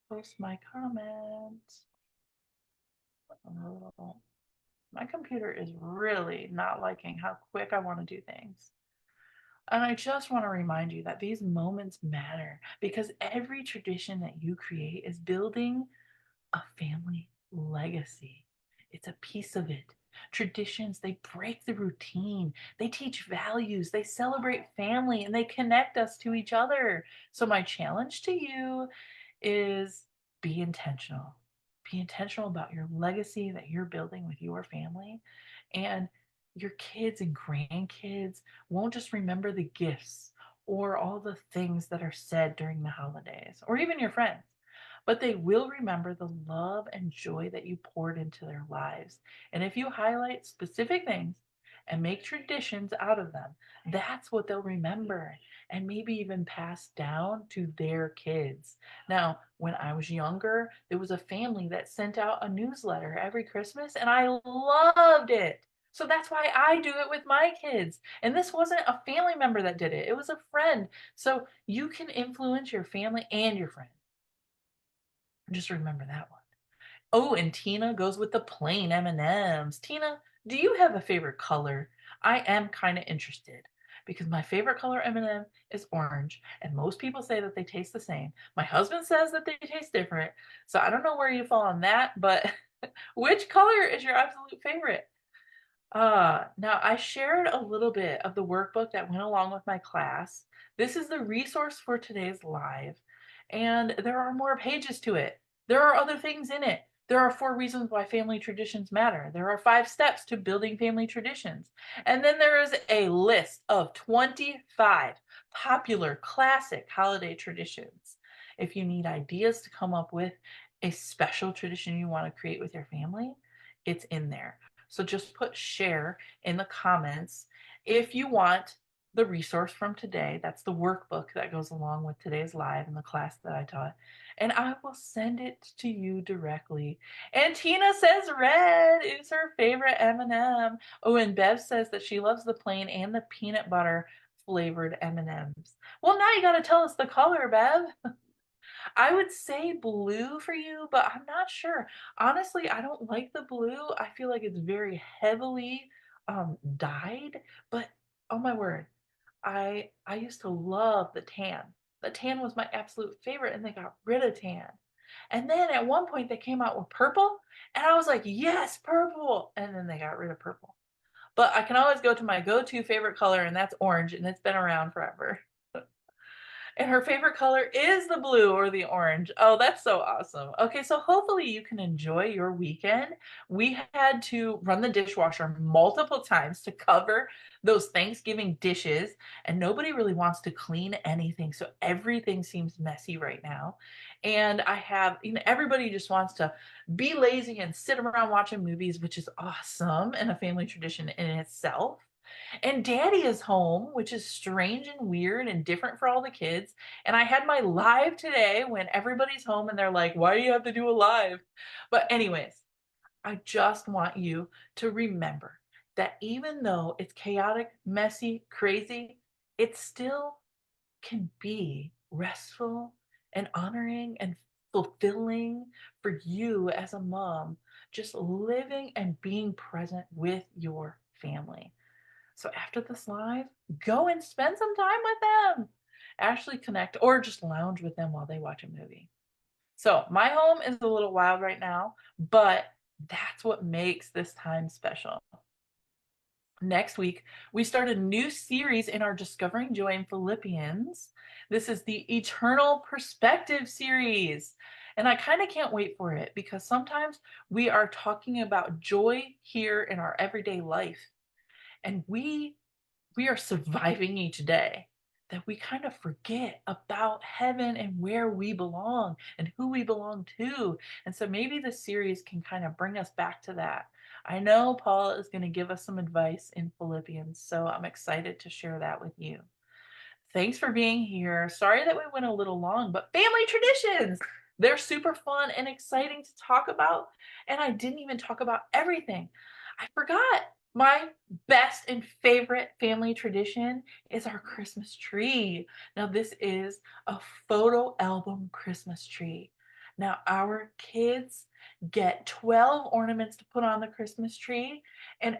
post my comment. Oh, my computer is really not liking how quick I want to do things. And I just want to remind you that these moments matter, because every tradition that you create is building a family legacy. It's a piece of it. Traditions, they break the routine, they teach values, they celebrate family, and they connect us to each other. So, my challenge to you is be intentional. Be intentional about your legacy that you're building with your family. And your kids and grandkids won't just remember the gifts or all the things that are said during the holidays, or even your friends, but they will remember the love and joy that you poured into their lives. And if you highlight specific things and make traditions out of them. That's what they'll remember and maybe even pass down to their kids. Now, when I was younger, there was a family that sent out a newsletter every Christmas, and I loved it. So that's why I do it with my kids. And this wasn't a family member that did it, it was a friend. So you can influence your family and your friend. Just remember that one. Oh, and Tina goes with the plain M&Ms. Tina, do you have a favorite color? I am kind of interested because my favorite color M&M is orange, and most people say that they taste the same. My husband says that they taste different, so I don't know where you fall on that, but which color is your absolute favorite? Now I shared a little bit of the workbook that went along with my class. This is the resource for today's live, and there are more pages to it. There are other things in it. There are 4 reasons why family traditions matter. There are 5 steps to building family traditions. And then there is a list of 25 popular classic holiday traditions. If you need ideas to come up with a special tradition you want to create with your family, it's in there. So just put share in the comments if you want the resource from today. That's the workbook that goes along with today's live and the class that I taught. And I will send it to you directly. And Tina says red is her favorite M&M. Oh, and Bev says that she loves the plain and the peanut butter flavored M&Ms. Well, now you got to tell us the color, Bev. I would say blue for you, but I'm not sure. Honestly, I don't like the blue. I feel like it's very heavily dyed, but oh my word, I used to love the tan. The tan was my absolute favorite, and they got rid of tan. And then at one point they came out with purple, and I was like, yes, purple. And then they got rid of purple. But I can always go to my go-to favorite color, and that's orange, and it's been around forever. And her favorite color is the blue or the orange. Oh, that's so awesome. Okay, so hopefully you can enjoy your weekend. We had to run the dishwasher multiple times to cover those Thanksgiving dishes, and nobody really wants to clean anything. So everything seems messy right now. And everybody just wants to be lazy and sit around watching movies, which is awesome and a family tradition in itself. And daddy is home, which is strange and weird and different for all the kids. And I had my live today when everybody's home and they're like, why do you have to do a live? But, anyways, I just want you to remember that even though it's chaotic, messy, crazy, it still can be restful and honoring and fulfilling for you as a mom, just living and being present with your family. So after this live, go and spend some time with them. Actually connect or just lounge with them while they watch a movie. So my home is a little wild right now, but that's what makes this time special. Next week, we start a new series in our Discovering Joy in Philippians. This is the Eternal Perspective series. And I kind of can't wait for it because sometimes we are talking about joy here in our everyday life. And we are surviving each day that we kind of forget about heaven and where we belong and who we belong to. And so maybe this series can kind of bring us back to that. I know Paul is going to give us some advice in Philippians, so I'm excited to share that with you. Thanks for being here. Sorry that we went a little long, but family traditions, they're super fun and exciting to talk about. And I didn't even talk about everything. I forgot. My best and favorite family tradition is our Christmas tree. Now, this is a photo album Christmas tree. Now, our kids get 12 ornaments to put on the Christmas tree, and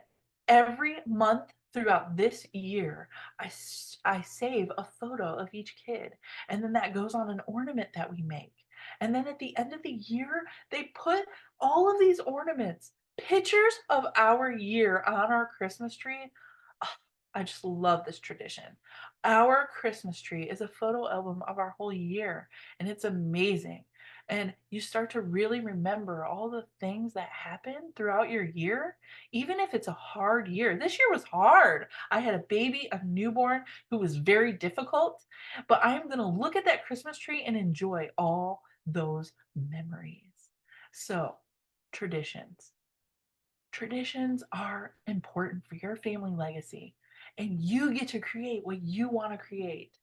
every month throughout this year, I save a photo of each kid, and then that goes on an ornament that we make. And then at the end of the year, they put all of these ornaments, pictures of our year on our Christmas tree. Ah, I just love this tradition. Our Christmas tree is a photo album of our whole year, and it's amazing. And you start to really remember all the things that happened throughout your year, even if it's a hard year. This year was hard. I had a baby, a newborn who was very difficult, but I'm going to look at that Christmas tree and enjoy all those memories. So, traditions. Traditions are important for your family legacy, and you get to create what you want to create.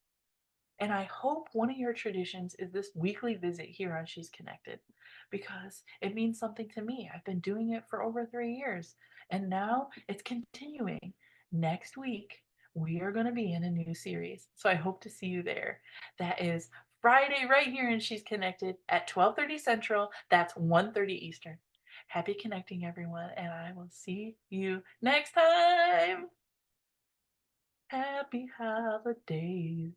And I hope one of your traditions is this weekly visit here on She's Connected because it means something to me. I've been doing it for over 3 years and now it's continuing. Next week, we are going to be in a new series. So I hope to see you there. That is Friday right here in She's Connected at 12:30 Central. That's 1:30 Eastern. Happy connecting, everyone, and I will see you next time. Happy holidays.